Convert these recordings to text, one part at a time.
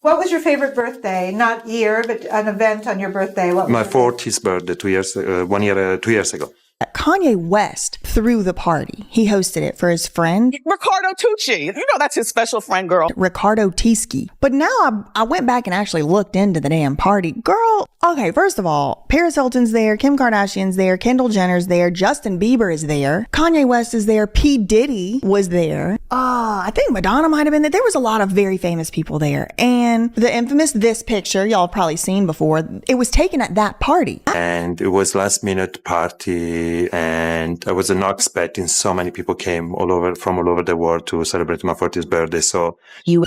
What was your favorite birthday? Not year, but an event on your birthday. What was My 40th birthday, 2 years ago. Kanye West threw the party. He hosted it for his friend Ricardo Tusci. You know that's his special friend, girl. Ricardo Tusci. But now I went back and actually looked into the damn party. Girl, okay, first of all, Paris Hilton's there, Kim Kardashian's there, Kendall Jenner's there, Justin Bieber is there, Kanye West is there, P. Diddy was there. I think Madonna might have been there. There was a lot of very famous people there. And the infamous this picture, y'all have probably seen before, it was taken at that party. And it was last minute party. And I was not expecting so many people came from all over the world to celebrate my 40th birthday. So You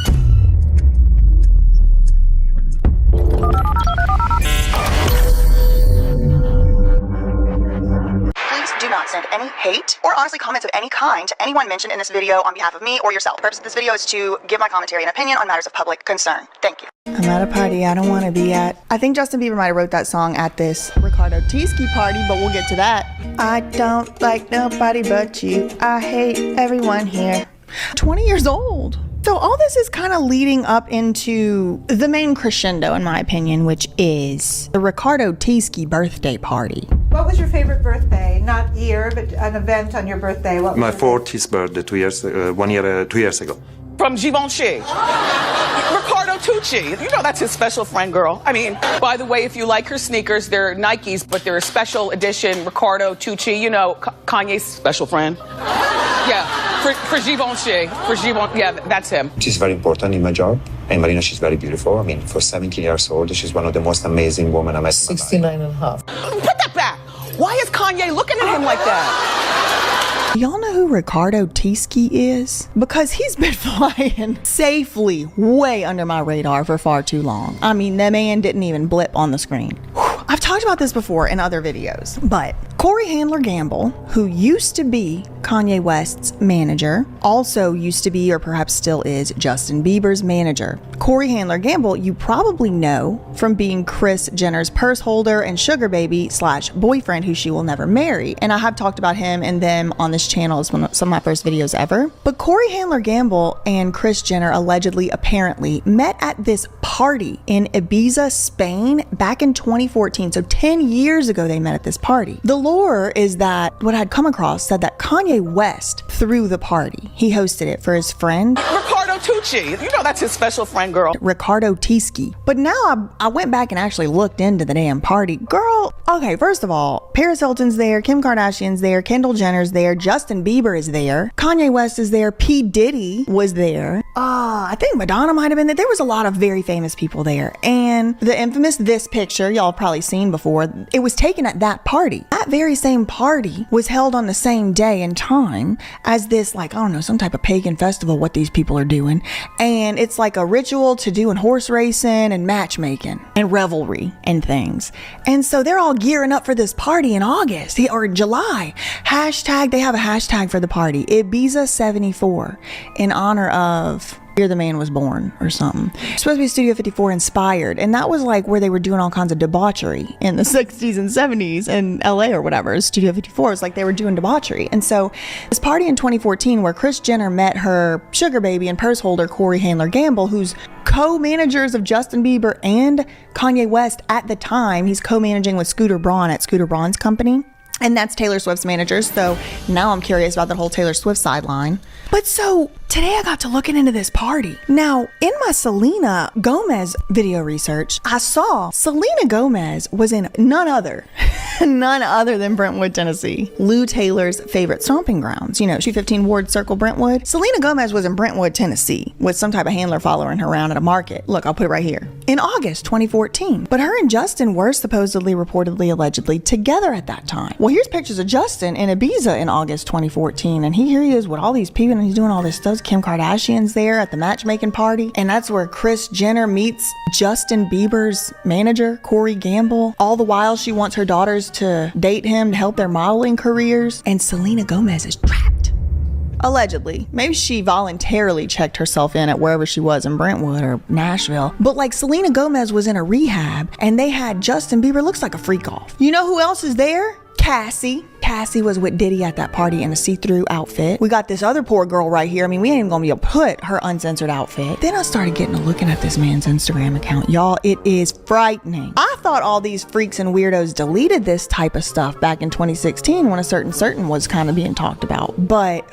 Please do not send any hate or honestly comments of any kind to anyone mentioned in this video on behalf of me or yourself. The purpose of this video is to give my commentary and opinion on matters of public concern. Thank you. I'm at a party I don't want to be at. I think Justin Bieber might have wrote that song at this Ricardo Tusci party, but we'll get to that. I don't like nobody but you. I hate everyone here. 20 years old. So all this is kind of leading up into the main crescendo, in my opinion, which is the Ricardo Tusci birthday party. What was your favorite birthday? Not year, but an event on your birthday. What was my your 40th birthday, 2 years ago. From Givenchy. Ricardo Tusci. You know that's his special friend, girl. I mean, by the way, if you like her sneakers, they're Nikes, but they're a special edition Ricardo Tusci. You know, Kanye's special friend. Yeah, for Givenchy. Yeah, that's him. She's very important in my job. And Marina, she's very beautiful. I mean, for 17 years old, she's one of the most amazing women I met. 69 and a half. Put that back. Why is Kanye looking at him like that? Y'all know who Ricardo Tusci is? Because he's been flying safely way under my radar for far too long. I mean, the man didn't even blip on the screen. I've talked about this before in other videos, but Corey Handler Gamble, who used to be Kanye West's manager, also used to be, or perhaps still is, Justin Bieber's manager. Corey Handler Gamble, you probably know from being Kris Jenner's purse holder and sugar baby / boyfriend who she will never marry. And I have talked about him and them on this channel as one of some of my first videos ever. But Corey Handler Gamble and Kris Jenner allegedly, apparently, met at this party in Ibiza, Spain back in 2014. So 10 years ago they met at this party. The lore is that what I'd come across said that Kanye West threw the party. He hosted it for his friend Ricardo Tusci. You know that's his special friend, girl. Ricardo Tusci. But now I went back and actually looked into the damn party. Girl, okay, first of all, Paris Hilton's there, Kim Kardashian's there, Kendall Jenner's there, Justin Bieber is there, Kanye West is there, P. Diddy was there. I think Madonna might have been there. There was a lot of very famous people there. And the infamous this picture, y'all have probably seen before, it was taken at that party. That very same party was held on the same day and time as this, like, I don't know, some type of pagan festival, what these people are doing. And it's like a ritual to do in horse racing and matchmaking and revelry and things. And so they're all gearing up for this party in August or July. They have a hashtag for the party, Ibiza74, in honor of Year the Man was born or something. It's supposed to be Studio 54 inspired, and that was like where they were doing all kinds of debauchery in the 60s and 70s in LA or whatever. Studio 54 is like they were doing debauchery. And so this party in 2014 where Kris Jenner met her sugar baby and purse holder Corey Handler Gamble, who's co-managers of Justin Bieber and Kanye West at the time. He's co-managing with Scooter Braun at Scooter Braun's company. And that's Taylor Swift's manager. So now I'm curious about the whole Taylor Swift sideline. But so today I got to looking into this party. Now, in my Selena Gomez video research, I saw Selena Gomez was in none other than Brentwood, Tennessee, Lou Taylor's favorite stomping grounds. You know, 215 Ward Circle, Brentwood. Selena Gomez was in Brentwood, Tennessee, with some type of handler following her around at a market. Look, I'll put it right here. In August 2014. But her and Justin were supposedly, reportedly, allegedly together at that time. Well, here's pictures of Justin in Ibiza in August 2014. And here he is with all these people and he's doing all this stuff. Kim Kardashian's there at the matchmaking party. And that's where Kris Jenner meets Justin Bieber's manager, Corey Gamble. All the while she wants her daughters to date him to help their modeling careers. And Selena Gomez is trapped. Allegedly. Maybe she voluntarily checked herself in at wherever she was in Brentwood or Nashville. But like Selena Gomez was in a rehab and they had Justin Bieber, looks like a freak off. You know who else is there? Cassie. Cassie was with Diddy at that party in a see-through outfit. We got this other poor girl right here. I mean, we ain't even gonna be able to put her uncensored outfit. Then I started getting to looking at this man's Instagram account. Y'all, it is frightening. I thought all these freaks and weirdos deleted this type of stuff back in 2016 when a certain was kind of being talked about. But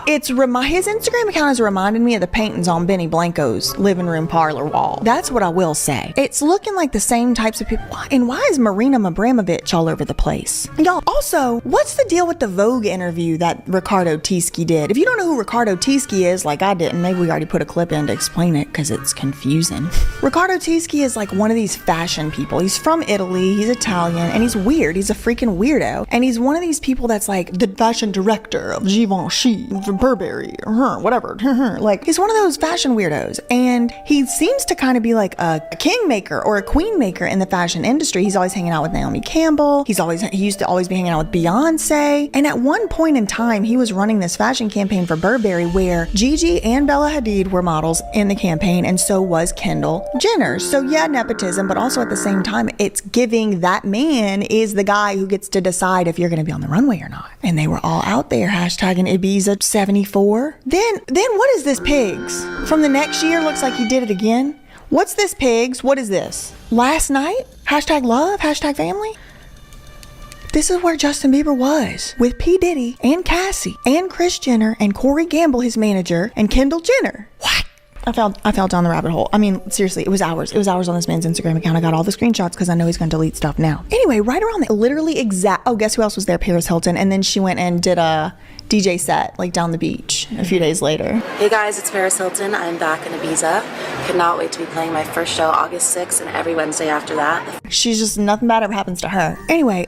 his Instagram account has reminded me of the paintings on Benny Blanco's living room parlor wall. That's what I will say. It's looking like the same types of people. And why is Marina Abramovich all over the place? Y'all, also, what's the deal with the Vogue interview that Ricardo Tusci did? If you don't know who Ricardo Tusci is, like I didn't, maybe we already put a clip in to explain it because it's confusing. Ricardo Tusci is like one of these fashion people. He's from Italy, he's Italian, and he's weird. He's a freaking weirdo. And he's one of these people that's like the fashion director of Givenchy, Burberry, or whatever. Like, he's one of those fashion weirdos. And he seems to kind of be like a kingmaker or a queenmaker in the fashion industry. He's always hanging out with Naomi Campbell. He used to always be hanging out with Beyonce. And at one point in time, he was running this fashion campaign for Burberry where Gigi and Bella Hadid were models in the campaign, and so was Kendall Jenner. So yeah, nepotism, but also at the same time, it's giving that man is the guy who gets to decide if you're going to be on the runway or not. And they were all out there hashtagging Ibiza 74. Then what is this, pigs? From the next year, looks like he did it again. What's this, pigs? What is this? Last night? Hashtag love? Hashtag family? This is where Justin Bieber was with P. Diddy and Cassie and Kris Jenner and Corey Gamble, his manager, and Kendall Jenner. What? I fell down the rabbit hole. I mean, seriously, it was hours. It was hours on this man's Instagram account. I got all the screenshots because I know he's going to delete stuff now. Anyway, right around the literally exact... Oh, guess who else was there? Paris Hilton. And then she went and did a DJ set, like, down the beach a few days later. Hey guys, it's Paris Hilton. I'm back in Ibiza. Cannot wait to be playing my first show August 6th and every Wednesday after that. She's just... Nothing bad ever happens to her. Anyway,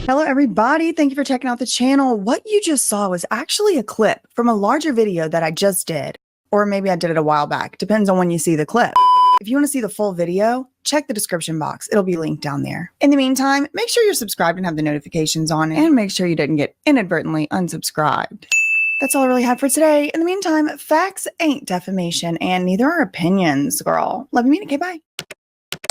Hello, everybody. Thank you for checking out the channel. What you just saw was actually a clip from a larger video that I just did, or maybe I did it a while back. Depends on when you see the clip. If you want to see the full video, check the description box. It'll be linked down there. In the meantime, make sure you're subscribed and have the notifications on, and make sure you didn't get inadvertently unsubscribed. That's all I really had for today. In the meantime, facts ain't defamation, and neither are opinions, girl. Love you, mean it. Okay, bye.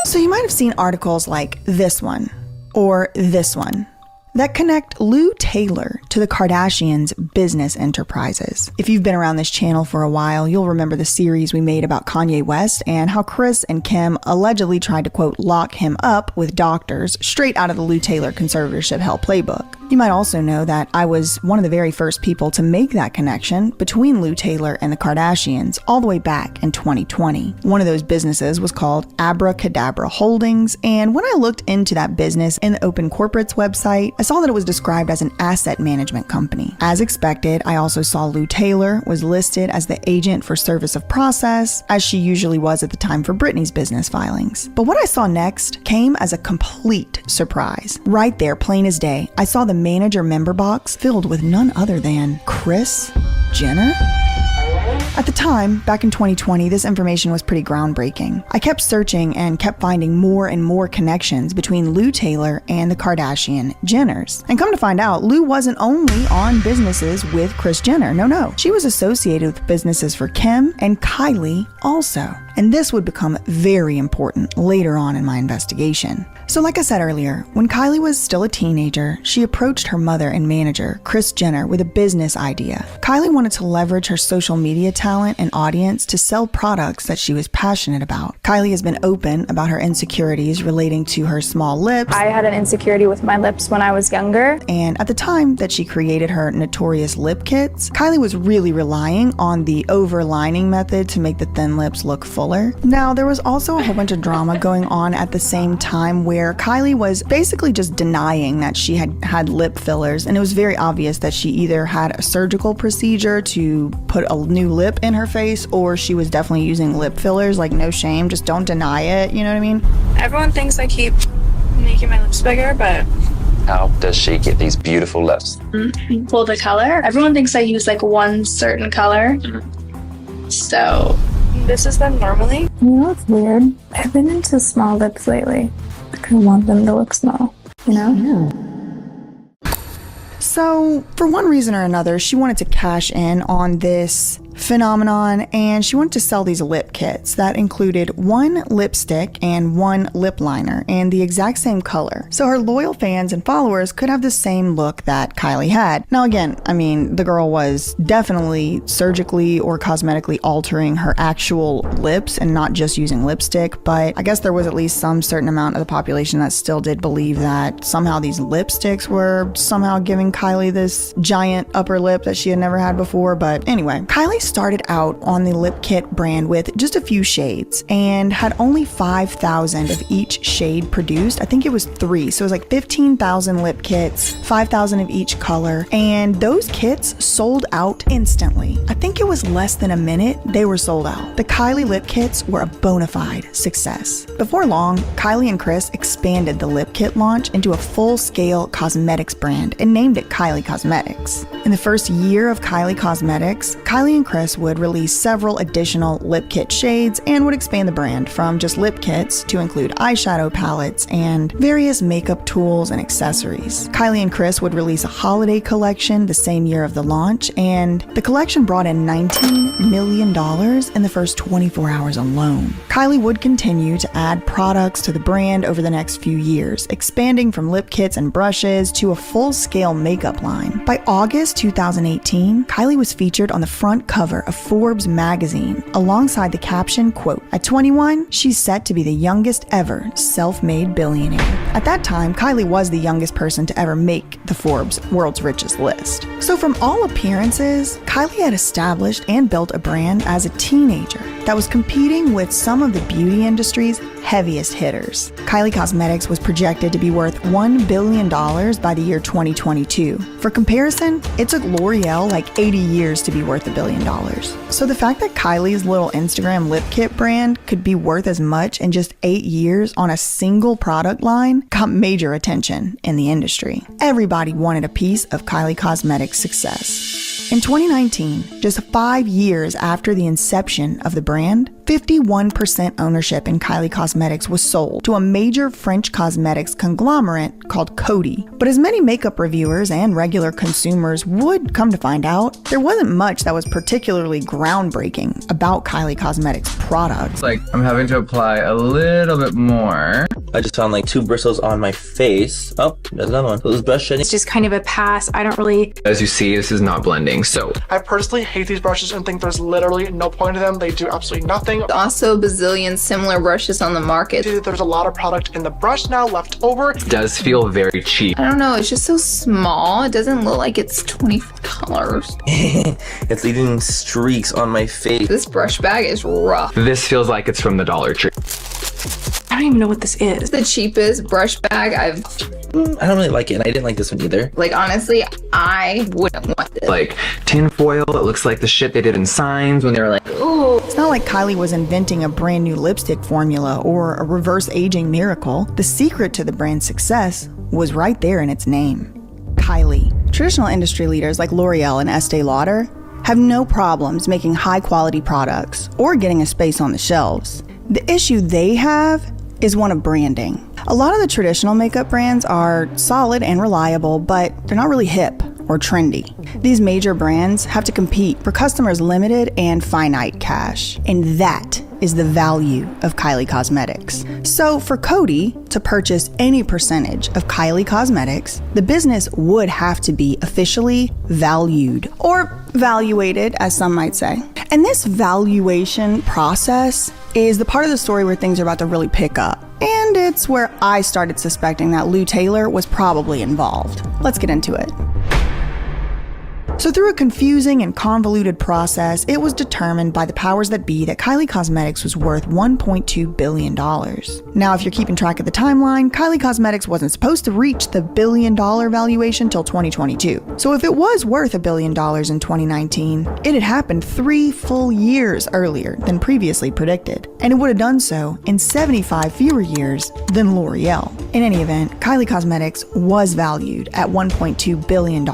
So you might have seen articles like this one, or this one, that connect Lou Taylor to the Kardashians' business enterprises. If you've been around this channel for a while, you'll remember the series we made about Kanye West and how Kris and Kim allegedly tried to, quote, lock him up with doctors straight out of the Lou Taylor conservatorship hell playbook. You might also know that I was one of the very first people to make that connection between Lou Taylor and the Kardashians all the way back in 2020. One of those businesses was called Abracadabra Holdings, and when I looked into that business in the Open Corporates website, I saw that it was described as an asset management company. As expected, I also saw Lou Taylor was listed as the agent for service of process, as she usually was at the time for Britney's business filings. But what I saw next came as a complete surprise. Right there, plain as day, I saw the manager member box filled with none other than Kris Jenner? At the time, back in 2020, this information was pretty groundbreaking. I kept searching and kept finding more and more connections between Lou Taylor and the Kardashian Jenners. And come to find out, Lou wasn't only on businesses with Kris Jenner. No. She was associated with businesses for Kim and Kylie also. And this would become very important later on in my investigation. So like I said earlier, when Kylie was still a teenager, she approached her mother and manager, Kris Jenner, with a business idea. Kylie wanted to leverage her social media talent and audience to sell products that she was passionate about. Kylie has been open about her insecurities relating to her small lips. I had an insecurity with my lips when I was younger. And at the time that she created her notorious lip kits, Kylie was really relying on the overlining method to make the thin lips look fuller. Now, there was also a whole bunch of drama going on at the same time where Kylie was basically just denying that she had lip fillers, and it was very obvious that she either had a surgical procedure to put a new lip in her face, or she was definitely using lip fillers. Like, no shame, just don't deny it, you know what I mean? Everyone thinks I keep making my lips bigger, but how does she get these beautiful lips? Well, the color. Everyone thinks I use like one certain color. So this is them normally. You know what's weird? I've been into small lips lately. Like I want them to look small, you know? Yeah. So, for one reason or another, she wanted to cash in on this phenomenon, and she wanted to sell these lip kits that included one lipstick and one lip liner and the exact same color, so her loyal fans and followers could have the same look that Kylie had. Now again, I mean, the girl was definitely surgically or cosmetically altering her actual lips and not just using lipstick, but I guess there was at least some certain amount of the population that still did believe that somehow these lipsticks were somehow giving Kylie this giant upper lip that she had never had before. But anyway, Kylie started out on the lip kit brand with just a few shades and had only 5,000 of each shade produced. I think it was 3, so it was like 15,000 lip kits, 5,000 of each color, and those kits sold out instantly. I think it was less than a minute they were sold out. The Kylie lip kits were a bona fide success. Before long, Kylie and Kris expanded the lip kit launch into a full-scale cosmetics brand and named it Kylie Cosmetics. In the first year of Kylie Cosmetics, Kylie and Kris would release several additional lip kit shades and would expand the brand from just lip kits to include eyeshadow palettes and various makeup tools and accessories. Kylie and Kris would release a holiday collection the same year of the launch, and the collection brought in $19 million in the first 24 hours alone. Kylie would continue to add products to the brand over the next few years, expanding from lip kits and brushes to a full-scale makeup line. By August 2018, Kylie was featured on the front cover of Forbes magazine alongside the caption, quote, "At 21, she's set to be the youngest ever self-made billionaire." At that time, Kylie was the youngest person to ever make the Forbes World's Richest list. So from all appearances, Kylie had established and built a brand as a teenager that was competing with some of the beauty industry's heaviest hitters. Kylie Cosmetics was projected to be worth $1 billion by the year 2022. For comparison, it took L'Oreal like 80 years to be worth $1 billion. So the fact that Kylie's little Instagram lip kit brand could be worth as much in just 8 years on a single product line got major attention in the industry. Everybody wanted a piece of Kylie Cosmetics' success. In 2019, just 5 years after the inception of the brand, 51% ownership in Kylie Cosmetics was sold to a major French cosmetics conglomerate called Coty. But as many makeup reviewers and regular consumers would come to find out, there wasn't much that was particularly groundbreaking about Kylie Cosmetics products. Like, I'm having to apply a little bit more. I just found like 2 bristles on my face. Oh, there's another one. This brush shedding. It's just kind of a pass. I don't really... As you see, this is not blending, so... I personally hate these brushes and think there's literally no point to them. They do absolutely nothing. Also, bazillion similar brushes on the market. There's a lot of product in the brush now left over. It does feel very cheap. I don't know, it's just so small. It doesn't look like it's $20. It's leaving streaks on my face. This brush bag is rough. This feels like it's from the Dollar Tree. I don't even know what this is. It's the cheapest brush bag I've... I don't really like it, and I didn't like this one either. Like, honestly, I wouldn't want this. Like, tin foil, it looks like the shit they did in Signs when they were like, ooh. It's not like Kylie was inventing a brand new lipstick formula or a reverse aging miracle. The secret to the brand's success was right there in its name. Kylie. Traditional industry leaders like L'Oreal and Estee Lauder have no problems making high-quality products or getting a space on the shelves. The issue they have is one of branding. A lot of the traditional makeup brands are solid and reliable, but they're not really hip or trendy. These major brands have to compete for customers' limited and finite cash, and that is the value of Kylie Cosmetics. So for Coty to purchase any percentage of Kylie Cosmetics, the business would have to be officially valued, or valuated, as some might say. And this valuation process is the part of the story where things are about to really pick up. And it's where I started suspecting that Lou Taylor was probably involved. Let's get into it. So through a confusing and convoluted process, it was determined by the powers that be that Kylie Cosmetics was worth $1.2 billion. Now, if you're keeping track of the timeline, Kylie Cosmetics wasn't supposed to reach the $1 billion valuation till 2022. So if it was worth $1 billion in 2019, it had happened 3 full years earlier than previously predicted. And it would have done so in 75 fewer years than L'Oreal. In any event, Kylie Cosmetics was valued at $1.2 billion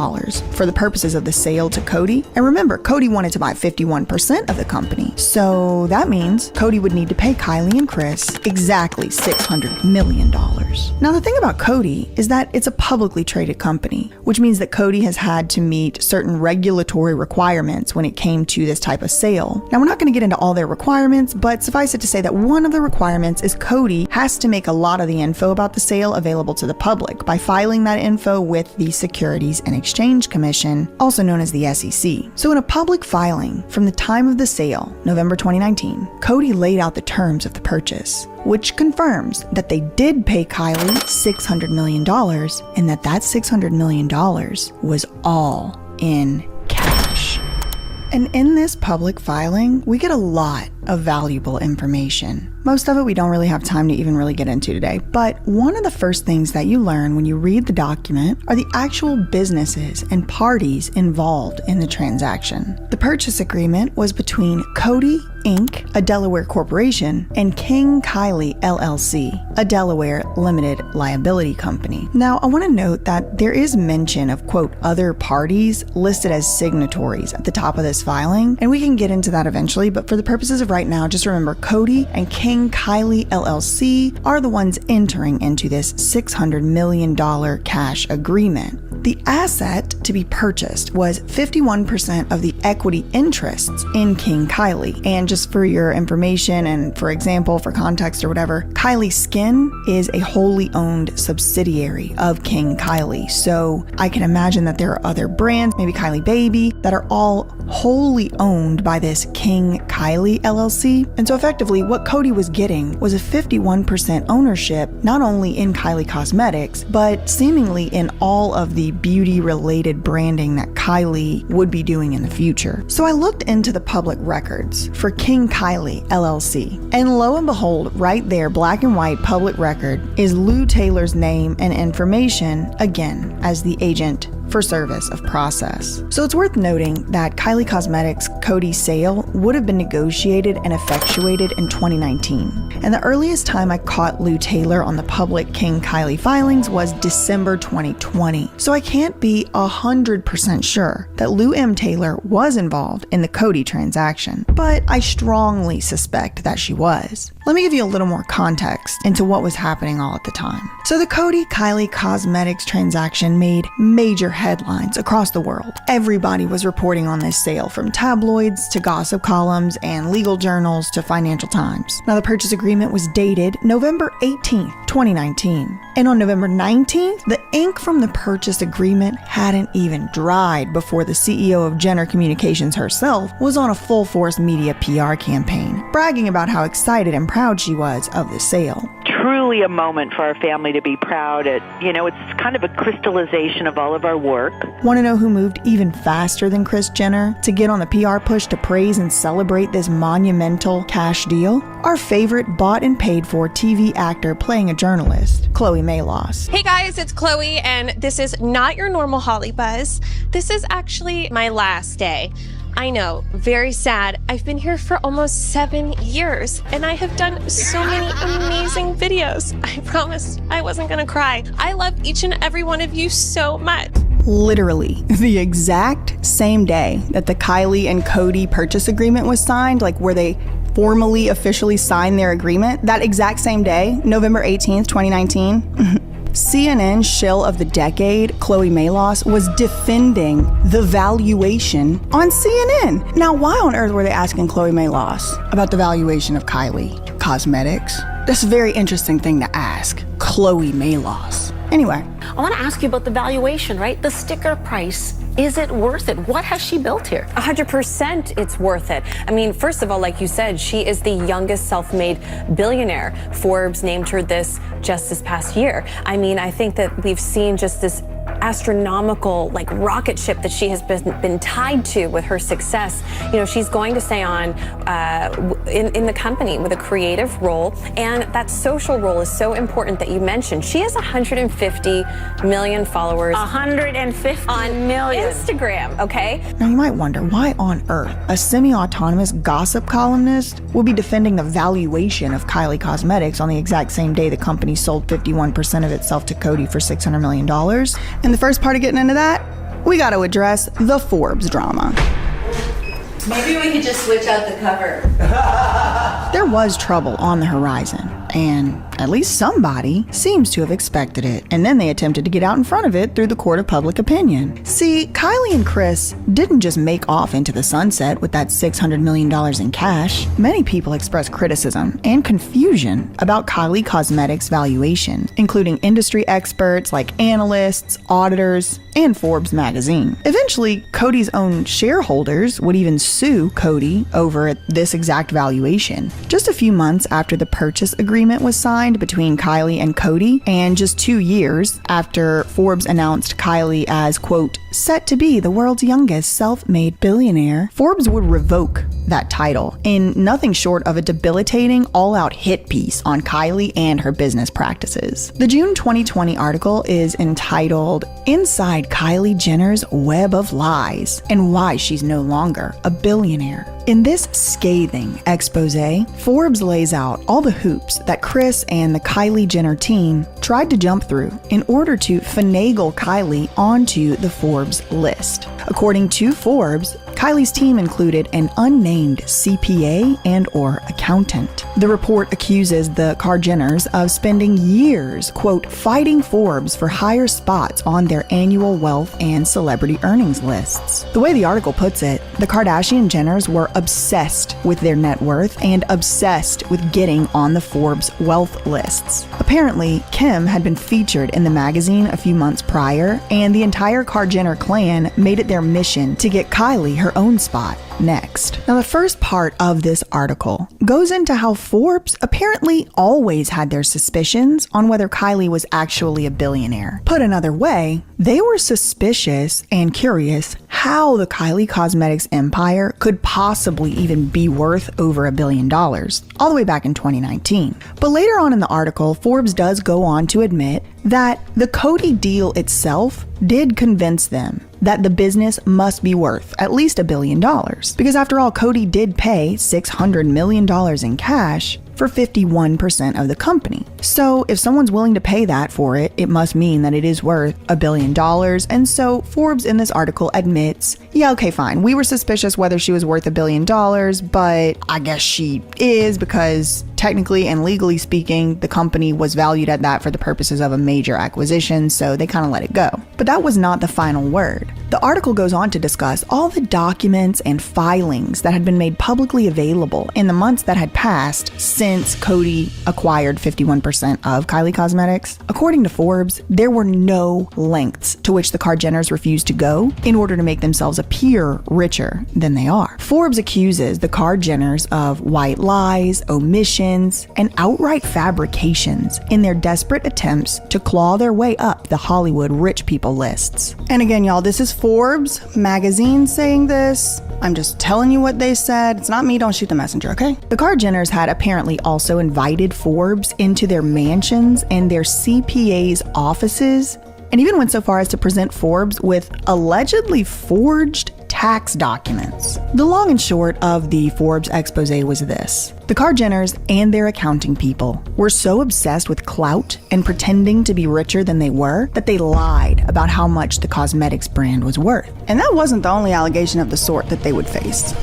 for the purposes of the sale to Coty. And remember, Coty wanted to buy 51% of the company. So that means Coty would need to pay Kylie and Chris exactly $600 million. Now, the thing about Coty is that it's a publicly traded company, which means that Coty has had to meet certain regulatory requirements when it came to this type of sale. Now, we're not going to get into all their requirements, but suffice it to say that one of the requirements is Coty has to make a lot of the info about the sale available to the public by filing that info with the Securities and Exchange Commission, also known as the SEC. So in a public filing from the time of the sale, November 2019, Coty laid out the terms of the purchase, which confirms that they did pay Kylie $600 million and that $600 million was all in cash. And in this public filing, we get a lot of valuable information. Most of it we don't really have time to even really get into today, but one of the first things that you learn when you read the document are the actual businesses and parties involved in the transaction. The purchase agreement was between Coty Inc., a Delaware corporation, and King Kylie LLC, a Delaware limited liability company. Now, I want to note that there is mention of, quote, other parties listed as signatories at the top of this filing, and we can get into that eventually, but for the purposes of right now, just remember Coty and King Kylie LLC are the ones entering into this $600 million cash agreement. The asset to be purchased was 51% of the equity interests in King Kylie. And just for your information and for example, for context or whatever, Kylie Skin is a wholly owned subsidiary of King Kylie. So I can imagine that there are other brands, maybe Kylie Baby, that are all wholly owned by this King Kylie LLC. And so effectively what Coty was getting was a 51% ownership, not only in Kylie Cosmetics, but seemingly in all of the beauty related branding that Kylie would be doing in the future. future. So I looked into the public records for King Kylie LLC, and lo and behold, right there, black and white public record, is Lou Taylor's name and information, again, as the agent for service of process. So it's worth noting that Kylie Cosmetics' Coty sale would have been negotiated and effectuated in 2019. And the earliest time I caught Lou Taylor on the public King Kylie filings was December 2020. So I can't be 100% sure that Lou M. Taylor was involved in the Coty transaction, but I strongly suspect that she was. Let me give you a little more context into what was happening all at the time. So the Coty Kylie Cosmetics transaction made major headlines across the world. Everybody was reporting on this sale, from tabloids to gossip columns and legal journals to Financial Times. Now, the purchase agreement was dated November 18th, 2019. And on November 19th, the ink from the purchase agreement hadn't even dried before the CEO of Jenner Communications herself was on a full-force media PR campaign, bragging about how excited and proud she was of the sale. Truly a moment for our family to be proud at. You know, it's kind of a crystallization of all of our work. Want to know who moved even faster than Kris Jenner to get on the PR push to praise and celebrate this monumental cash deal? Our favorite bought and paid for TV actor playing a journalist, Chloe Mayloss. Hey guys, it's Chloe, and this is not your normal Holly Buzz. This is actually my last day. I know, very sad. I've been here for almost 7 years, and I have done so many amazing videos. I promised I wasn't gonna cry. I love each and every one of you so much. Literally, the exact same day that the Kylie and Coty purchase agreement was signed, like where they formally officially signed their agreement, that exact same day, November 18th, 2019, CNN shill of the decade, Chloe Mayloss, was defending the valuation on CNN. Now, why on earth were they asking Chloe Mayloss about the valuation of Kylie Cosmetics? That's a very interesting thing to ask Chloe Mayloss. Anyway, I want to ask you about the valuation, right? The sticker price. Is it worth it? What has she built here? 100% it's worth it. I mean, first of all, like you said, she is the youngest self-made billionaire. Forbes named her this just this past year. I mean, I think that we've seen just this astronomical rocket ship that she has been tied to with her success. You know, she's going to stay on in the company with a creative role, and that social role is so important that you mentioned. She has 150 million followers. 150 on million. Instagram, okay? Now you might wonder, why on earth a semi-autonomous gossip columnist will be defending the valuation of Kylie Cosmetics on the exact same day the company sold 51% of itself to Coty for $600 million? And the first part of getting into that, we got to address the Forbes drama. Maybe we could just switch out the cover. There was trouble on the horizon, and at least somebody seems to have expected it, and then they attempted to get out in front of it through the court of public opinion. See, Kylie and Kris didn't just make off into the sunset with that $600 million in cash. Many people expressed criticism and confusion about Kylie Cosmetics' valuation, including industry experts like analysts, auditors, and Forbes magazine. Eventually, Coty's own shareholders would even sue Coty over this exact valuation. Just a few months after the purchase agreement was signed between Kylie and Coty, and just 2 years after Forbes announced Kylie as, quote, set to be the world's youngest self-made billionaire, Forbes would revoke that title in nothing short of a debilitating all-out hit piece on Kylie and her business practices. The June 2020 article is entitled Inside Kylie Jenner's Web of Lies and Why She's No Longer a Billionaire. In this scathing expose, Forbes lays out all the hoops that Kris and the Kylie Jenner team tried to jump through in order to finagle Kylie onto the Forbes list. According to Forbes, Kylie's team included an unnamed CPA and/or accountant. The report accuses the Kar-Jenners of spending years, quote, fighting Forbes for higher spots on their annual wealth and celebrity earnings lists. The way the article puts it, the Kardashian-Jenners were obsessed with their net worth and obsessed with getting on the Forbes wealth lists. Apparently, Kim had been featured in the magazine a few months prior, and the entire Kar-Jenner clan made it their mission to get Kylie her her own spot next. Now, the first part of this article goes into how Forbes apparently always had their suspicions on whether Kylie was actually a billionaire. Put another way, they were suspicious and curious how the Kylie Cosmetics empire could possibly even be worth over $1 billion, all the way back in 2019. But later on in the article, Forbes does go on to admit that the Coty deal itself did convince them that the business must be worth at least $1 billion. Because after all, Coty did pay $600 million in cash for 51% of the company. So if someone's willing to pay that for it, it must mean that it is worth $1 billion. And so Forbes in this article admits, yeah, okay, fine. We were suspicious whether she was worth $1 billion, but I guess she is, because technically and legally speaking, the company was valued at that for the purposes of a major acquisition, so they kind of let it go. But that was not the final word. The article goes on to discuss all the documents and filings that had been made publicly available in the months that had passed since Coty acquired 51% of Kylie Cosmetics. According to Forbes, there were no lengths to which the Kardashians refused to go in order to make themselves appear richer than they are. Forbes accuses the Kardashians of white lies, omissions, and outright fabrications in their desperate attempts to claw their way up the Hollywood rich people lists. And again, y'all, this is Forbes magazine saying this. I'm just telling you what they said. It's not me, don't shoot the messenger, okay? The Kardashians had apparently also invited Forbes into their mansions and their CPA's offices, and even went so far as to present Forbes with allegedly forged tax documents. The long and short of the Forbes expose was this. The Kardashians and their accounting people were so obsessed with clout and pretending to be richer than they were that they lied about how much the cosmetics brand was worth. And that wasn't the only allegation of the sort that they would face.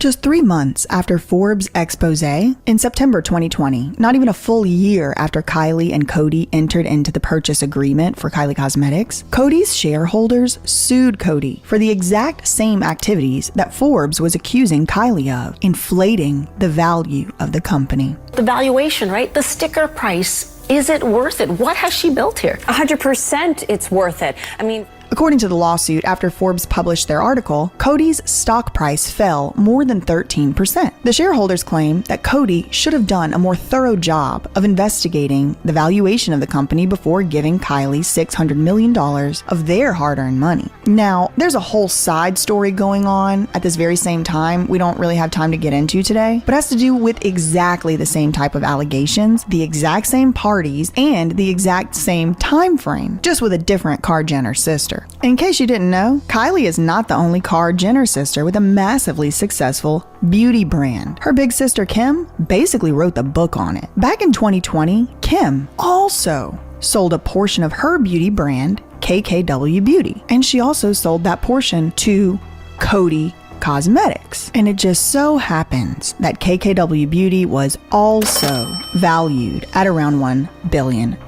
Just 3 months after Forbes' expose, in September 2020, not even a full year after Kylie and Coty entered into the purchase agreement for Kylie Cosmetics, Coty's shareholders sued Coty for the exact same activities that Forbes was accusing Kylie of, inflating the value of the company. The valuation, right? The sticker price. Is it worth it? What has she built here? 100% it's worth it. I mean, according to the lawsuit, after Forbes published their article, Coty's stock price fell more than 13%. The shareholders claim that Coty should have done a more thorough job of investigating the valuation of the company before giving Kylie $600 million of their hard-earned money. Now, there's a whole side story going on at this very same time we don't really have time to get into today, but has to do with exactly the same type of allegations, the exact same parties, and the exact same time frame, just with a different Kardashian sister. In case you didn't know, Kylie is not the only Kardashian sister with a massively successful beauty brand. Her big sister Kim basically wrote the book on it. Back in 2020, Kim also sold a portion of her beauty brand, KKW Beauty, and she also sold that portion to Coty Cosmetics. And it just so happens that KKW Beauty was also valued at around $1 billion.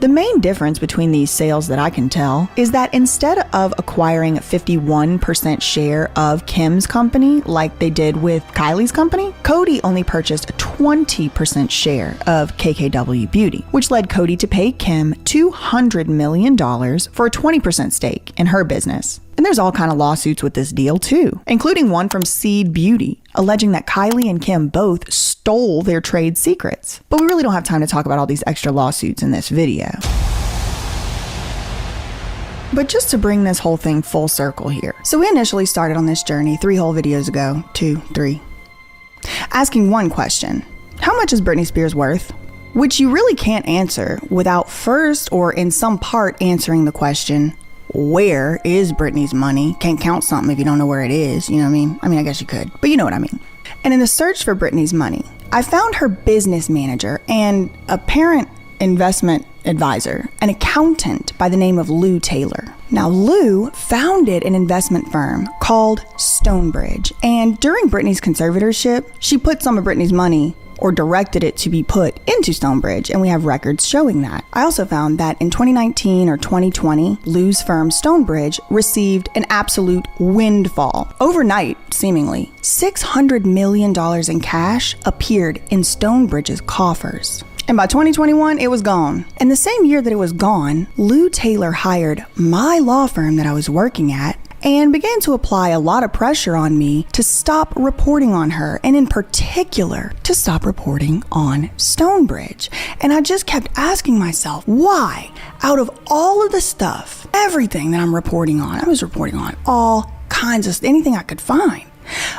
The main difference between these sales that I can tell is that instead of acquiring a 51% share of Kim's company like they did with Kylie's company, Coty only purchased a 20% share of KKW Beauty, which led Coty to pay Kim $200 million for a 20% stake in her business. And there's all kind of lawsuits with this deal too, including one from Seed Beauty, alleging that Kylie and Kim both stole their trade secrets. But we really don't have time to talk about all these extra lawsuits in this video. But just to bring this whole thing full circle here. So we initially started on this journey 3 whole videos ago, 2, 3, asking one question: how much is Britney Spears worth? Which you really can't answer without first or in some part answering the question, where is Britney's money? Can't count something if you don't know where it is, you know what I mean? I guess you could, but you know what I mean. And in the search for Britney's money, I found her business manager and a parent investment advisor, an accountant by the name of Lou Taylor. Now, Lou founded an investment firm called Stonebridge, and during Britney's conservatorship, she put some of Britney's money or directed it to be put into Stonebridge, and we have records showing that. I also found that in 2019 or 2020, Lou's firm Stonebridge received an absolute windfall. Overnight, seemingly, $600 million in cash appeared in Stonebridge's coffers. And by 2021, it was gone. And the same year that it was gone, Lou Taylor hired my law firm that I was working at and began to apply a lot of pressure on me to stop reporting on her, and in particular, to stop reporting on Stonebridge. And I just kept asking myself, why, out of all of the stuff, everything that I'm reporting on, I was reporting on all kinds of anything I could find.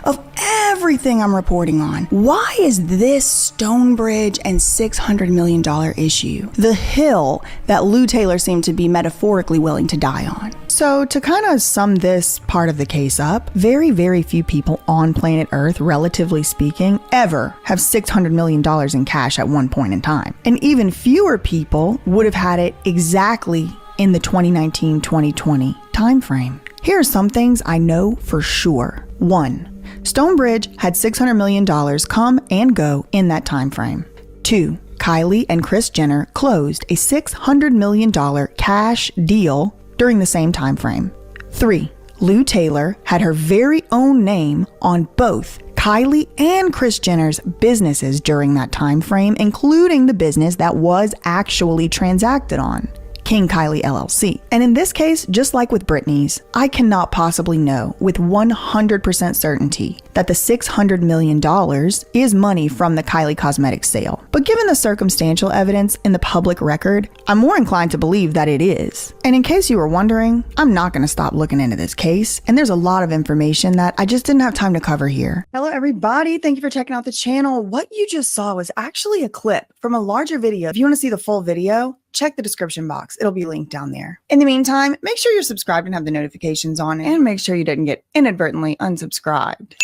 Of everything I'm reporting on, why is this Stonebridge and $600 million issue the hill that Lou Taylor seemed to be metaphorically willing to die on? So to kind of sum this part of the case up, very, very few people on planet Earth, relatively speaking, ever have $600 million in cash at one point in time. And even fewer people would have had it exactly in the 2019-2020 timeframe. Here are some things I know for sure. 1. Stonebridge had $600 million come and go in that time frame. 2. Kylie and Kris Jenner closed a $600 million cash deal during the same time frame. 3. Lou Taylor had her very own name on both Kylie and Kris Jenner's businesses during that time frame, including the business that was actually transacted on, King Kylie LLC. And in this case, just like with Britney's, I cannot possibly know with 100% certainty that the $600 million is money from the Kylie Cosmetics sale. But given the circumstantial evidence in the public record, I'm more inclined to believe that it is. And in case you were wondering, I'm not going to stop looking into this case, and there's a lot of information that I just didn't have time to cover here. Hello everybody, thank you for checking out the channel. What you just saw was actually a clip from a larger video. If you want to see the full video, check the description box. It'll be linked down there. In the meantime, make sure you're subscribed and have the notifications on, and make sure you didn't get inadvertently unsubscribed.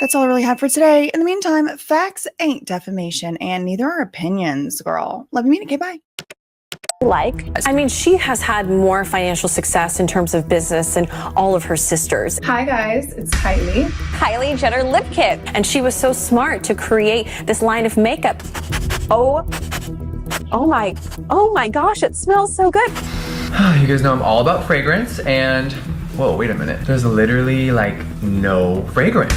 That's all I really have for today. In the meantime, facts ain't defamation, and neither are opinions, girl. Love you, mean it. Okay, bye. I mean, she has had more financial success in terms of business than all of her sisters. Hi guys, it's Kylie. Kylie Jenner lip kit. And she was so smart to create this line of makeup. Oh my gosh, it smells so good. You guys know I'm all about fragrance, and whoa, wait a minute. There's literally like no fragrance.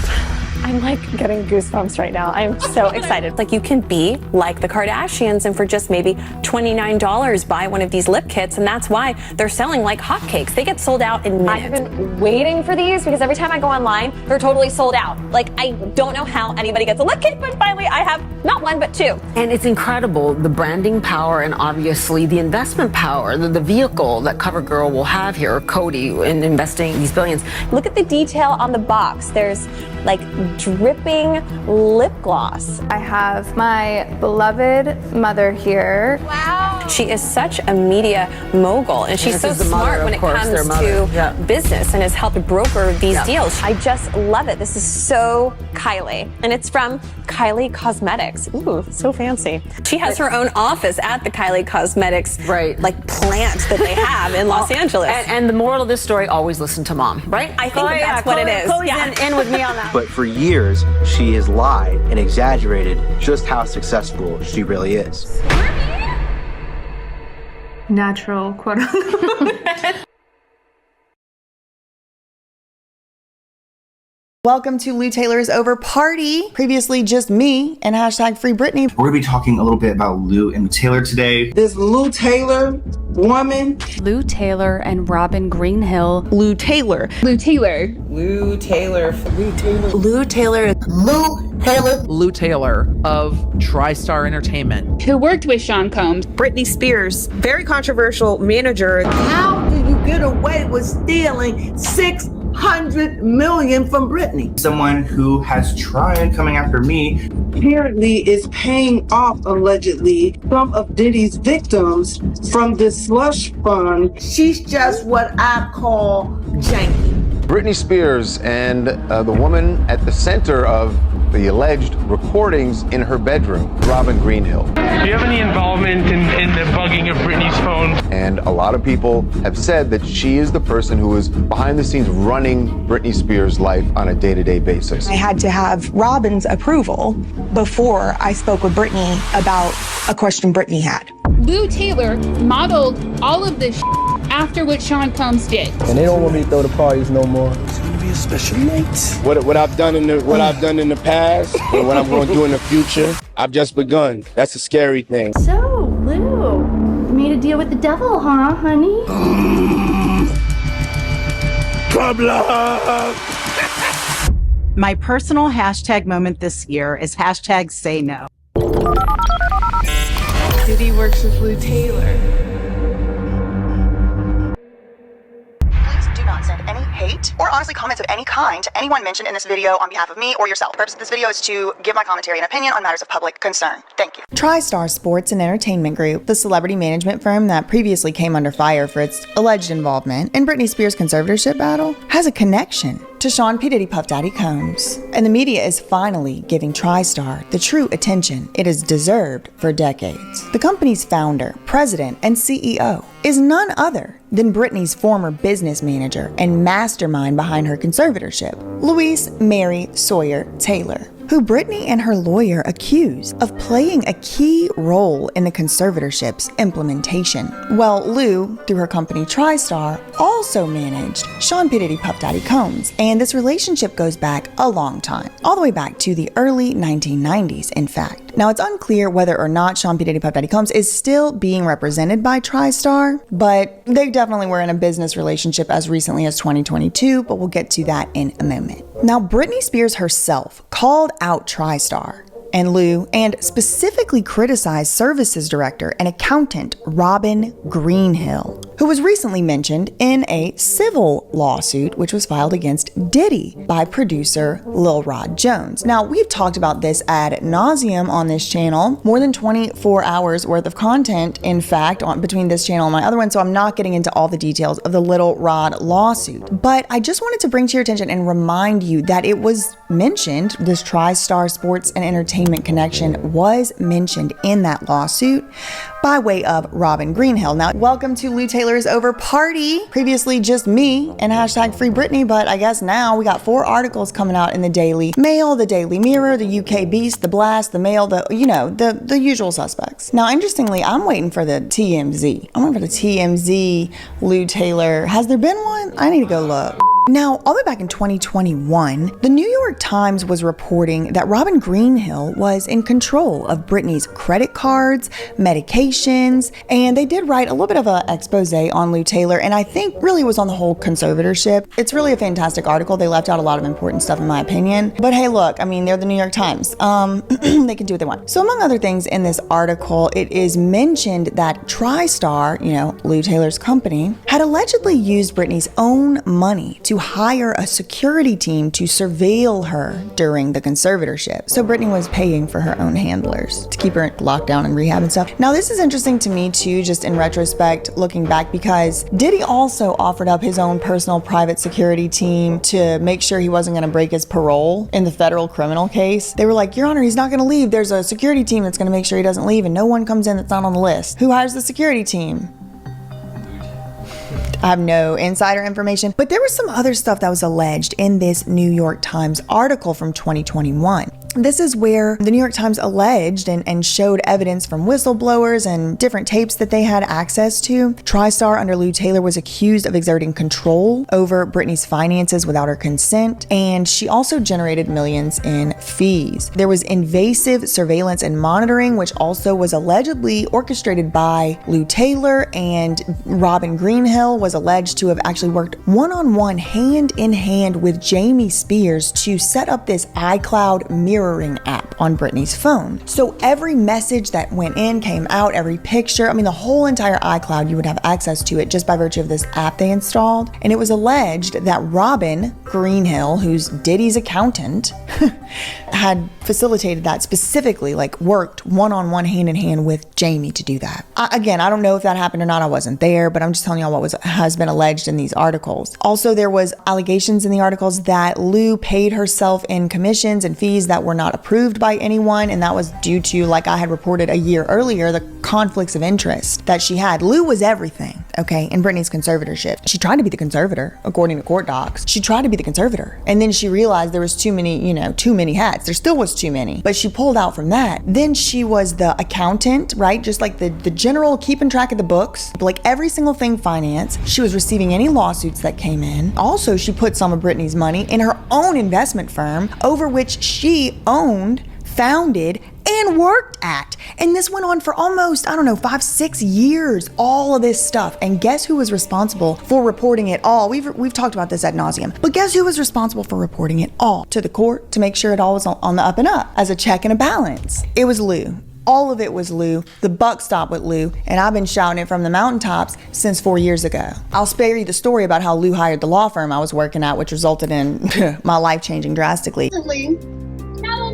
I'm like getting goosebumps right now. I'm so excited. Like, you can be like the Kardashians and for just maybe $29 buy one of these lip kits, and that's why they're selling like hotcakes. They get sold out in minutes. I've been waiting for these because every time I go online, they're totally sold out. Like, I don't know how anybody gets a lip kit, but finally I have not one, but two. And it's incredible, the branding power and obviously the investment power, the vehicle that CoverGirl will have here, Cody, in investing these billions. Look at the detail on the box. There's like dripping lip gloss. I have my beloved mother here. Wow. She is such a media mogul, and she's so smart when it comes to business and has helped broker these deals. I just love it. This is so Kylie, and it's from Kylie Cosmetics. Ooh, so fancy. She has her own office at the Kylie Cosmetics like plant that they have in Los Angeles. And the moral of this story, always listen to mom, right? I think that's what it is. Chloe's in with me on that. But for years, she has lied and exaggerated just how successful she really is. Natural, quote unquote. Welcome to Lou Taylor's Over Party. Previously just me and hashtag Free Britney. We're gonna be talking a little bit about Lou and Taylor today. This Lou Taylor woman. Lou Taylor and Robin Greenhill. Lou Taylor. Lou Taylor. Lou Taylor. Lou Taylor. Lou Taylor. Lou Taylor. Lou Taylor of TriStar Entertainment. Who worked with Sean Combs. Britney Spears, very controversial manager. How do you get away with stealing $600 million from Britney? Someone who has tried coming after me. Apparently is paying off, allegedly, some of Diddy's victims from this slush fund. She's just what I call janky. Britney Spears and the woman at the center of the alleged recordings in her bedroom, Robin Greenhill. Do you have any involvement in the bugging of Britney's phone? And a lot of people have said that she is the person who is behind the scenes running Britney Spears' life on a day-to-day basis. I had to have Robin's approval before I spoke with Britney about a question Britney had. Lou Taylor modeled all of this after what Sean Combs did. And they don't want me to throw the parties no more. It's gonna be a special night. What I've done in the past and what I'm going to do in the future, I've just begun. That's a scary thing. So, Lou, you made a deal with the devil, huh, honey? My personal hashtag moment this year is hashtag say no. Diddy works with Lou Taylor. Please do not send any hate or honestly comments of any kind to anyone mentioned in this video on behalf of me or yourself. The purpose of this video is to give my commentary and opinion on matters of public concern. Thank you. TriStar Sports and Entertainment Group, the celebrity management firm that previously came under fire for its alleged involvement in Britney Spears' conservatorship battle, has a connection to Sean P. Diddy Puff Daddy Combs. And the media is finally giving TriStar the true attention it has deserved for decades. The company's founder, president, and CEO is none other than Britney's former business manager and mastermind behind her conservatorship, Louise Mary Sawyer Taylor, who Britney and her lawyer accuse of playing a key role in the conservatorship's implementation. Well, Lou, through her company TriStar, also managed Sean P. Diddy Puff Daddy Combs, and this relationship goes back a long time, all the way back to the early 1990s, in fact. Now, it's unclear whether or not Sean P. Diddy Puff Daddy Combs is still being represented by TriStar, but they definitely were in a business relationship as recently as 2022, but we'll get to that in a moment. Now, Britney Spears herself called out TriStar and Lou, and specifically criticized services director and accountant Robin Greenhill, who was recently mentioned in a civil lawsuit which was filed against Diddy by producer Lil Rod Jones. Now, we've talked about this ad nauseum on this channel, more than 24 hours worth of content, in fact, between this channel and my other one, so I'm not getting into all the details of the Lil Rod lawsuit. But I just wanted to bring to your attention and remind you that it was mentioned, this TriStar Sports and Entertainment connection was mentioned in that lawsuit by way of Robin Greenhill. Now, welcome to Lou Taylor's Over Party. Previously just me and hashtag Free Britney, but I guess now we got 4 articles coming out in the Daily Mail, the Daily Mirror, the UK Beast, the Blast, the Mail, the usual suspects. Now, interestingly, I'm waiting for the TMZ. I'm waiting for the TMZ Lou Taylor. Has there been one? I need to go look. Now, all the way back in 2021, the New York Times was reporting that Robin Greenhill was in control of Britney's credit cards, medications, and they did write a little bit of an expose on Lou Taylor, and I think really was on the whole conservatorship. It's really a fantastic article. They left out a lot of important stuff in my opinion. But hey, look, I mean, they're the New York Times. They can do what they want. So among other things in this article, it is mentioned that TriStar, Lou Taylor's company, had allegedly used Britney's own money to hire a security team to surveil her during the conservatorship. So Britney was paying for her own handlers to keep her locked down in rehab and stuff. Now, this is interesting to me too, just in retrospect, looking back, because Diddy also offered up his own personal private security team to make sure he wasn't going to break his parole in the federal criminal case. They were like, Your Honor, he's not going to leave. There's a security team that's going to make sure he doesn't leave, and no one comes in that's not on the list. Who hires the security team? I have no insider information, but there was some other stuff that was alleged in this New York Times article from 2021. This is where the New York Times alleged and showed evidence from whistleblowers and different tapes that they had access to. TriStar under Lou Taylor was accused of exerting control over Britney's finances without her consent, and she also generated millions in fees. There was invasive surveillance and monitoring, which also was allegedly orchestrated by Lou Taylor, and Robin Greenhill was alleged to have actually worked one-on-one, hand-in-hand with Jamie Spears to set up this iCloud mirroring app on Britney's phone. So every message that went in came out, every picture, the whole entire iCloud, you would have access to it just by virtue of this app they installed. And it was alleged that Robin Greenhill, who's Diddy's accountant, had facilitated that specifically, worked one-on-one, hand-in-hand with Jamie to do that. Again, I don't know if that happened or not. I wasn't there, but I'm just telling y'all what has been alleged in these articles. Also, there was allegations in the articles that Lou paid herself in commissions and fees that were not approved by anyone, and that was due to, like I had reported a year earlier, the conflicts of interest that she had. Lou was everything, okay, in Britney's conservatorship. She tried to be the conservator, according to court docs. She tried to be the conservator, and then she realized there was too many hats. There still was too many, but she pulled out from that. Then she was the accountant, right? Just like the general keeping track of the books, like every single thing finance. She was receiving any lawsuits that came in. Also, she put some of Britney's money in her own investment firm, over which she owned, founded, and worked at. And this went on for almost, 5-6 years, all of this stuff. And guess who was responsible for reporting it all? We've talked about this ad nauseum, but guess who was responsible for reporting it all to the court to make sure it all was on the up and up as a check and a balance? It was Lou. All of it was Lou. The buck stopped with Lou, and I've been shouting it from the mountaintops since 4 years ago. I'll spare you the story about how Lou hired the law firm I was working at, which resulted in my life changing drastically.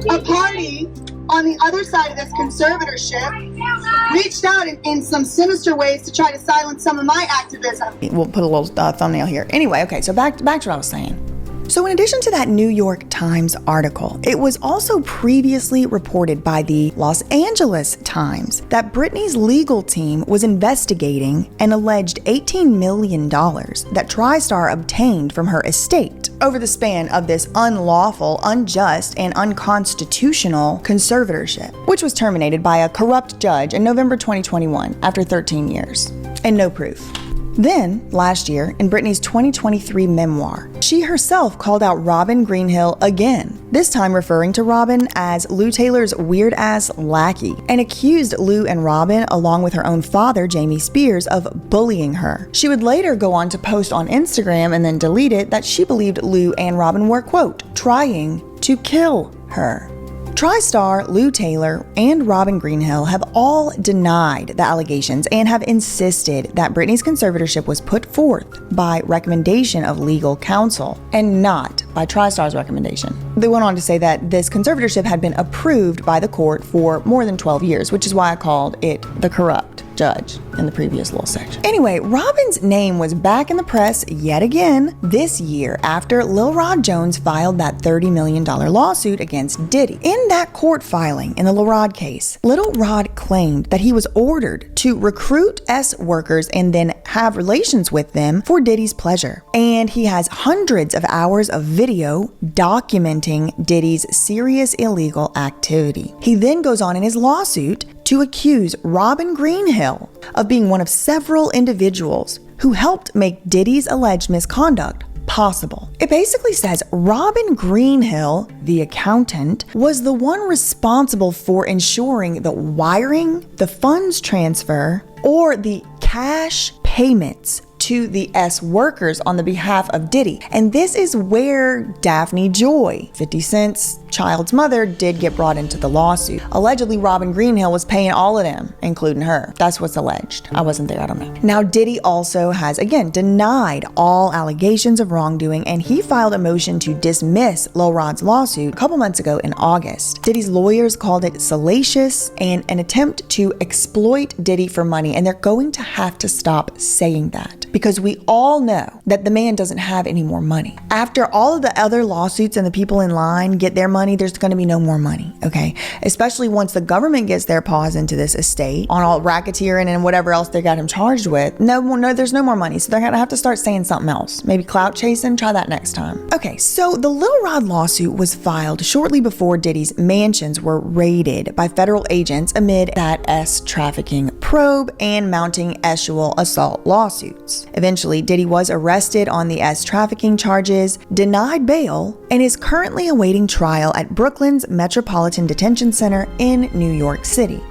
A party on the other side of this conservatorship reached out in some sinister ways to try to silence some of my activism. We'll put a little thumbnail here. Anyway, okay, so back to what I was saying. So in addition to that New York Times article, it was also previously reported by the Los Angeles Times that Britney's legal team was investigating an alleged $18 million that TriStar obtained from her estate over the span of this unlawful, unjust, and unconstitutional conservatorship, which was terminated by a corrupt judge in November 2021 after 13 years, and no proof. Then, last year, in Britney's 2023 memoir, she herself called out Robin Greenhill again, this time referring to Robin as Lou Taylor's weird-ass lackey, and accused Lou and Robin, along with her own father, Jamie Spears, of bullying her. She would later go on to post on Instagram and then delete it that she believed Lou and Robin were, quote, trying to kill her. TriStar, Lou Taylor, and Robin Greenhill have all denied the allegations and have insisted that Britney's conservatorship was put forth by recommendation of legal counsel and not by TriStar's recommendation. They went on to say that this conservatorship had been approved by the court for more than 12 years, which is why I called it the corrupt judge in the previous little section. Anyway, Robin's name was back in the press yet again this year after Lil Rod Jones filed that $30 million lawsuit against Diddy. In that court filing in the Lil Rod case, Lil Rod claimed that he was ordered to recruit S workers and then have relations with them for Diddy's pleasure. And he has hundreds of hours of video documenting Diddy's serious illegal activity. He then goes on in his lawsuit to accuse Robin Greenhill of being one of several individuals who helped make Diddy's alleged misconduct possible. It basically says Robin Greenhill, the accountant, was the one responsible for ensuring the wiring, the funds transfer, or the cash payments to the S workers on the behalf of Diddy. And this is where Daphne Joy, 50 Cent's child's mother, did get brought into the lawsuit. Allegedly, Robin Greenhill was paying all of them, including her. That's what's alleged. I wasn't there, I don't know. Now, Diddy also has, again, denied all allegations of wrongdoing, and he filed a motion to dismiss Lil Rod's lawsuit a couple months ago in August. Diddy's lawyers called it salacious and an attempt to exploit Diddy for money, and they're going to have to stop saying that, because we all know that the man doesn't have any more money. After all of the other lawsuits and the people in line get their money, there's going to be no more money, okay? Especially once the government gets their paws into this estate on all racketeering and whatever else they got him charged with. No, there's no more money. So they're going to have to start saying something else. Maybe clout chasing, try that next time. Okay, so the Lil Rod lawsuit was filed shortly before Diddy's mansions were raided by federal agents amid that S trafficking probe and mounting sexual assault lawsuits. Eventually, Diddy was arrested on the S trafficking charges, denied bail, and is currently awaiting trial at Brooklyn's Metropolitan Detention Center in New York City.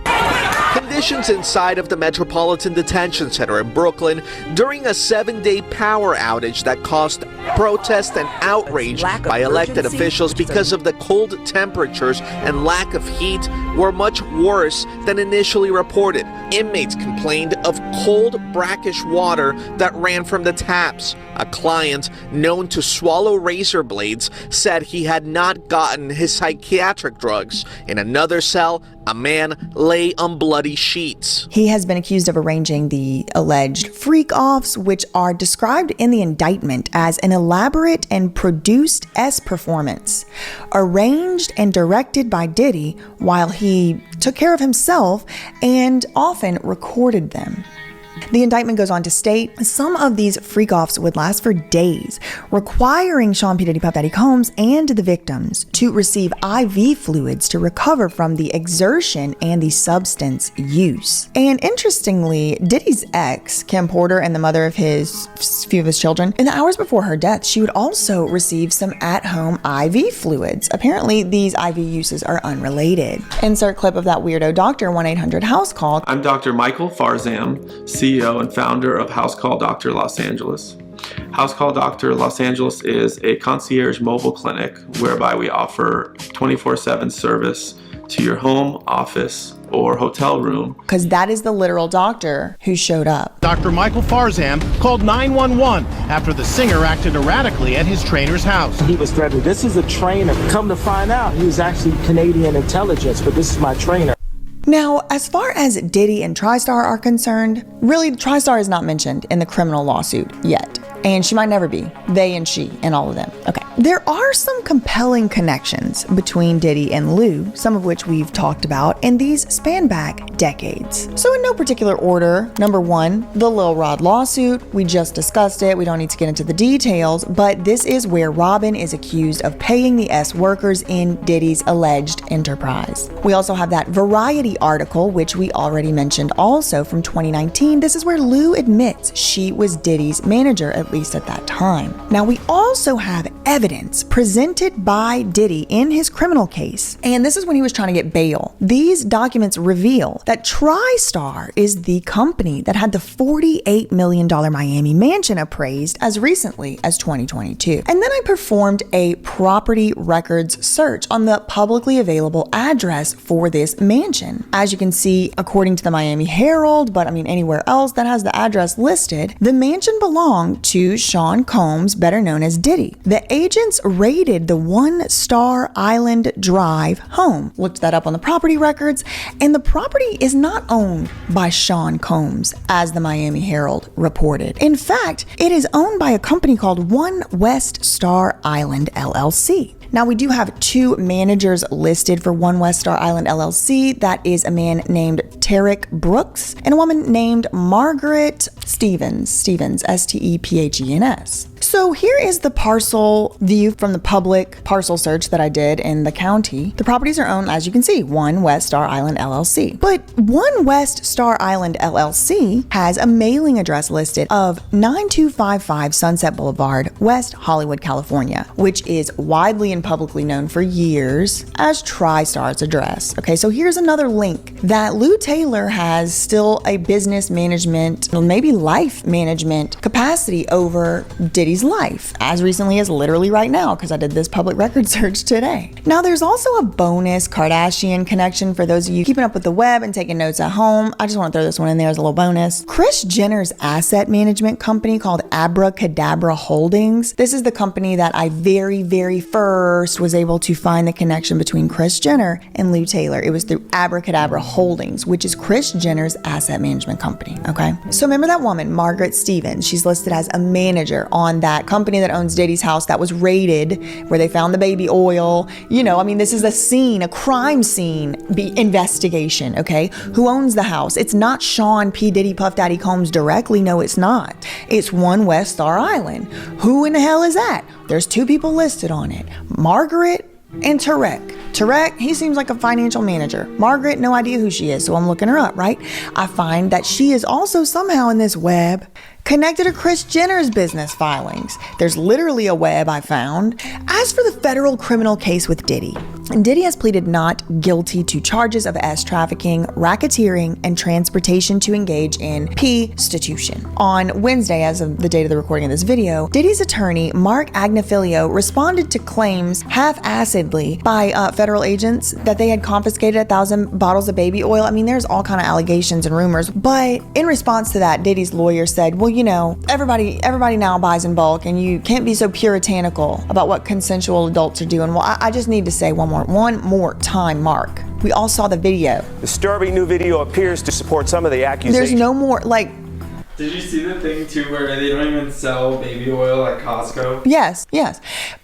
Conditions inside of the Metropolitan Detention Center in Brooklyn during a 7-day power outage that caused protest and outrage by elected officials because of the cold temperatures and lack of heat were much worse than initially reported. Inmates complained of cold, brackish water that ran from the taps. A client known to swallow razor blades said he had not gotten his psychiatric drugs. In another cell, a man lay on bloody sheets. He has been accused of arranging the alleged freak-offs, which are described in the indictment as an elaborate and produced S performance, arranged and directed by Diddy while he took care of himself and often recorded them. The indictment goes on to state some of these freak-offs would last for days, requiring Sean P. Diddy Puff Daddy Combs and the victims to receive IV fluids to recover from the exertion and the substance use. And interestingly, Diddy's ex, Kim Porter, and the mother of his few of his children, in the hours before her death, she would also receive some at-home IV fluids. Apparently, these IV uses are unrelated. Insert clip of that weirdo doctor 1-800-HOUSE call. I'm Dr. Michael Farzam, CEO and founder of House Call Doctor Los Angeles. House Call Doctor Los Angeles is a concierge mobile clinic whereby we offer 24/7 service to your home, office, or hotel room. Because that is the literal doctor who showed up. Dr. Michael Farzam called 911 after the singer acted erratically at his trainer's house. He was threatened. This is a trainer. Come to find out, he was actually Canadian intelligence, but this is my trainer. Now, as far as Diddy and TriStar are concerned, really, TriStar is not mentioned in the criminal lawsuit yet. And she might never be. They and she and all of them. Okay. There are some compelling connections between Diddy and Lou, some of which we've talked about, and these span back decades. So in no particular order, number one, the Lil Rod lawsuit. We just discussed it. We don't need to get into the details, but this is where Robin is accused of paying the S workers in Diddy's alleged enterprise. We also have that Variety article, which we already mentioned also from 2019. This is where Lou admits she was Diddy's manager, at least at that time. Now, we also have evidence presented by Diddy in his criminal case, and this is when he was trying to get bail. These documents reveal that TriStar is the company that had the $48 million Miami mansion appraised as recently as 2022. And then I performed a property records search on the publicly available address for this mansion. As you can see, according to the Miami Herald, but I mean anywhere else that has the address listed, the mansion belonged to Sean Combs, better known as Diddy. The agents raided the One Star Island Drive home, looked that up on the property records, and the property is not owned by Sean Combs, as the Miami Herald reported. In fact, it is owned by a company called One West Star Island LLC. Now, we do have two managers listed for One West Star Island LLC. That is a man named Tarek Brooks and a woman named Margaret Stevens, Stephenes. So here is the parcel view from the public parcel search that I did in the county. The properties are owned, as you can see, One West Star Island LLC. But One West Star Island LLC has a mailing address listed of 9255 Sunset Boulevard, West Hollywood, California, which is widely and publicly known for years as TriStar's address. Okay, so here's another link that Lou Taylor has still a business management, maybe life management capacity over Diddy's life, as recently as literally right now, because I did this public record search today. Now, there's also a bonus Kardashian connection for those of you keeping up with the web and taking notes at home. I just want to throw this one in there as a little bonus. Kris Jenner's asset management company called Abracadabra Holdings. This is the company that I very first was able to find the connection between Kris Jenner and Lou Taylor. It was through Abracadabra Holdings, which is Kris Jenner's asset management company. Okay. So remember that woman, Margaret Stevens. She's listed as a manager on that company that owns Diddy's house that was raided, where they found the baby oil. You know, I mean, this is a scene, a crime scene investigation, okay? Who owns the house? It's not Sean P. Diddy Puff Daddy Combs directly. No, it's not. It's One West Star Island. Who in the hell is that? There's two people listed on it, Margaret and Tarek. Tarek, he seems like a financial manager. Margaret, no idea who she is, so I'm looking her up, right? I find that she is also somehow in this web connected to Kris Jenner's business filings. There's literally a web I found. As for the federal criminal case with Diddy, Diddy has pleaded not guilty to charges of S trafficking, racketeering, and transportation to engage in prostitution. On Wednesday, as of the date of the recording of this video, Diddy's attorney, Mark Agnafilio, responded to claims half-assedly by federal agents that they had confiscated 1,000 bottles of baby oil. I mean, there's all kind of allegations and rumors, but in response to that, Diddy's lawyer said, well, you know, everybody now buys in bulk, and you can't be so puritanical about what consensual adults are doing. Well, I just need to say one more time, Mark. We all saw the video. Disturbing new video appears to support some of the accusations. There's no more, like... Did you see the thing too where they don't even sell baby oil at Costco? Yes.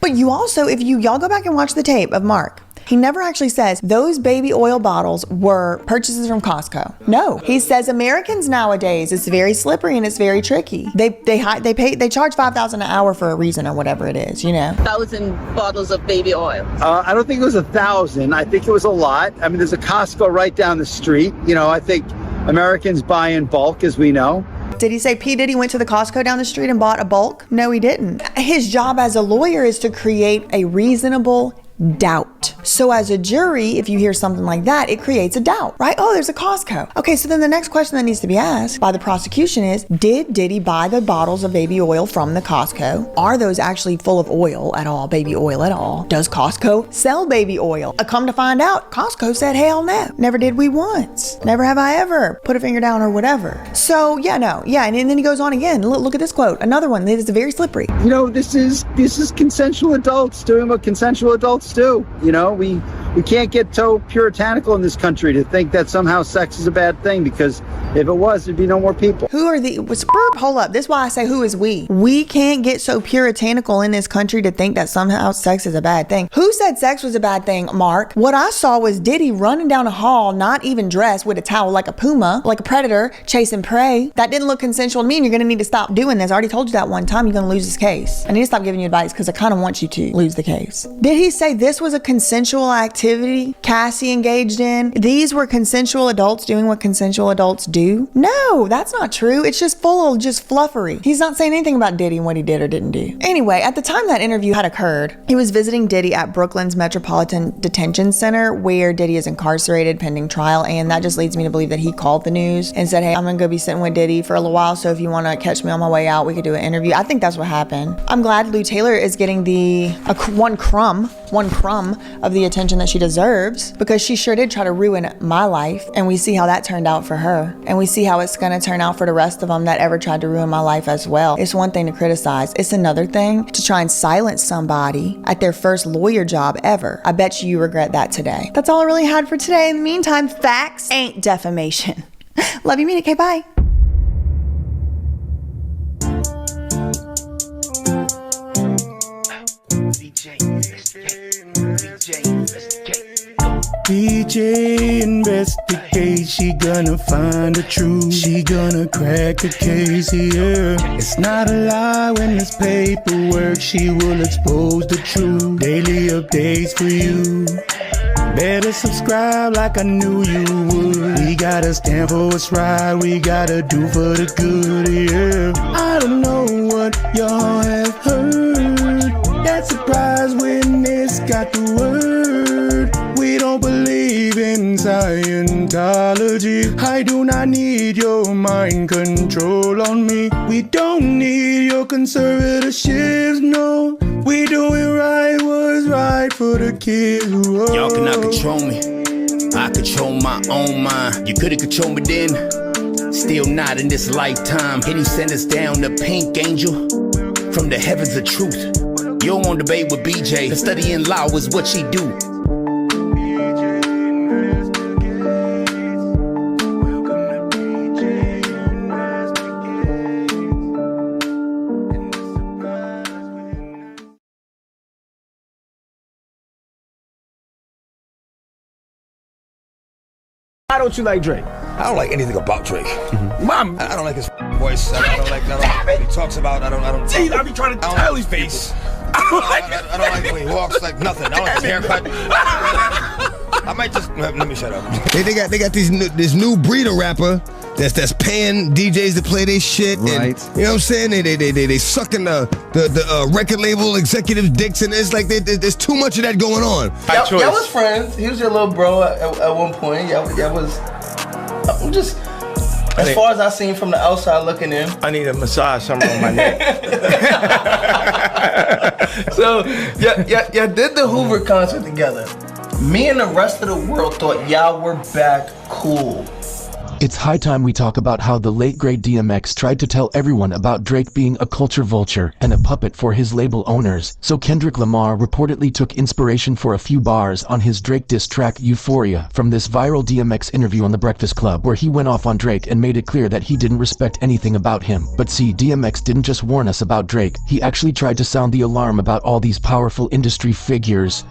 But you also, if y'all go back and watch the tape of Mark, He never actually says those baby oil bottles were purchases from Costco. No, he says Americans nowadays, it's very slippery and it's very tricky. They charge $5,000 an hour for a reason or whatever it is, you know. 1,000 bottles of baby oil. I don't think it was 1,000. I think it was a lot. I mean, there's a Costco right down the street. You know, I think Americans buy in bulk, as we know. Did he say P. Diddy went to the Costco down the street and bought a bulk? No, he didn't. His job as a lawyer is to create a reasonable doubt. So as a jury, if you hear something like that, it creates a doubt, right? Oh, there's a Costco. Okay, so then the next question that needs to be asked by the prosecution is, did Diddy buy the bottles of baby oil from the Costco? Are those actually full of oil at all, baby oil at all? Does Costco sell baby oil? Come to find out, Costco said hell no. Never did we once. Never have I ever put a finger down or whatever. So yeah, no, yeah, and then he goes on again. Look at this quote. Another one that is very slippery. You know, this is consensual adults doing what consensual adults do. You know, we can't get so puritanical in this country to think that somehow sex is a bad thing, because if it was, there'd be no more people. Who are the, hold up, this is why I say who is we? We can't get so puritanical in this country to think that somehow sex is a bad thing. Who said sex was a bad thing, Mark? What I saw was Diddy running down a hall, not even dressed, with a towel like a puma, like a predator, chasing prey. That didn't look consensual to me, and you're gonna need to stop doing this. I already told you that one time, you're gonna lose this case. I need to stop giving you advice because I kind of want you to lose the case. Did he say this was a consensual activity Cassie engaged in? These were consensual adults doing what consensual adults do? No, that's not true. It's just full of just fluffery. He's not saying anything about Diddy and what he did or didn't do. Anyway, at the time that interview had occurred, he was visiting Diddy at Brooklyn's Metropolitan Detention Center, where Diddy is incarcerated pending trial, and that just leads me to believe that he called the news and said, hey, I'm gonna go be sitting with Diddy for a little while, so if you wanna catch me on my way out, we could do an interview. I think that's what happened. I'm glad Lou Taylor is getting one crumb of the attention that she deserves, because she sure did try to ruin my life, and we see how that turned out for her, and we see how it's gonna turn out for the rest of them that ever tried to ruin my life as well. It's one thing to criticize, it's another thing to try and silence somebody at their first lawyer job ever. I bet you regret that today. That's all I really had for today. In the meantime, facts ain't defamation. Love you, Mina K. Bye. DJ investigate, she gonna find the truth. She gonna crack the case here. It's not a lie when it's paperwork. She will expose the truth. Daily updates for you. Better subscribe like I knew you would. We gotta stand for what's right. We gotta do for the good, yeah. I don't know what y'all have heard. That surprise witness got the word. We don't believe in Scientology. I do not need your mind control on me. We don't need your conservatorships, no. We doing right what's right for the kids. Whoa. Y'all cannot control me. I control my own mind. You could've controlled me then, still not in this lifetime. And he sent us down the pink angel from the heavens of truth. You don't want to debate with BJ. The studying law is what she do. Why don't you like Drake? I don't like anything about Drake. Mom, I don't like his voice. I don't like what he talks about. I don't. Jeez, I be trying to tell these face. I don't like the way he walks. Like nothing. I don't like his haircut. I might just let me shut up. They got this new breed of rapper that's paying DJs to play their shit. Right. And, you know what I'm saying? They sucking the record label executives' dicks, and it's like there's too much of that going on. Y'all was friends. He was your little bro at one point. Y'all was. I'm just. As far as I seen from the outside looking in. I need a massage somewhere on my neck. So, yeah, did the Hoover concert together. Me and the rest of the world thought y'all were back cool. It's high time we talk about how the late great DMX tried to tell everyone about Drake being a culture vulture and a puppet for his label owners. So Kendrick Lamar reportedly took inspiration for a few bars on his Drake diss track Euphoria from this viral DMX interview on The Breakfast Club, where he went off on Drake and made it clear that he didn't respect anything about him. But see, DMX didn't just warn us about Drake, he actually tried to sound the alarm about all these powerful industry figures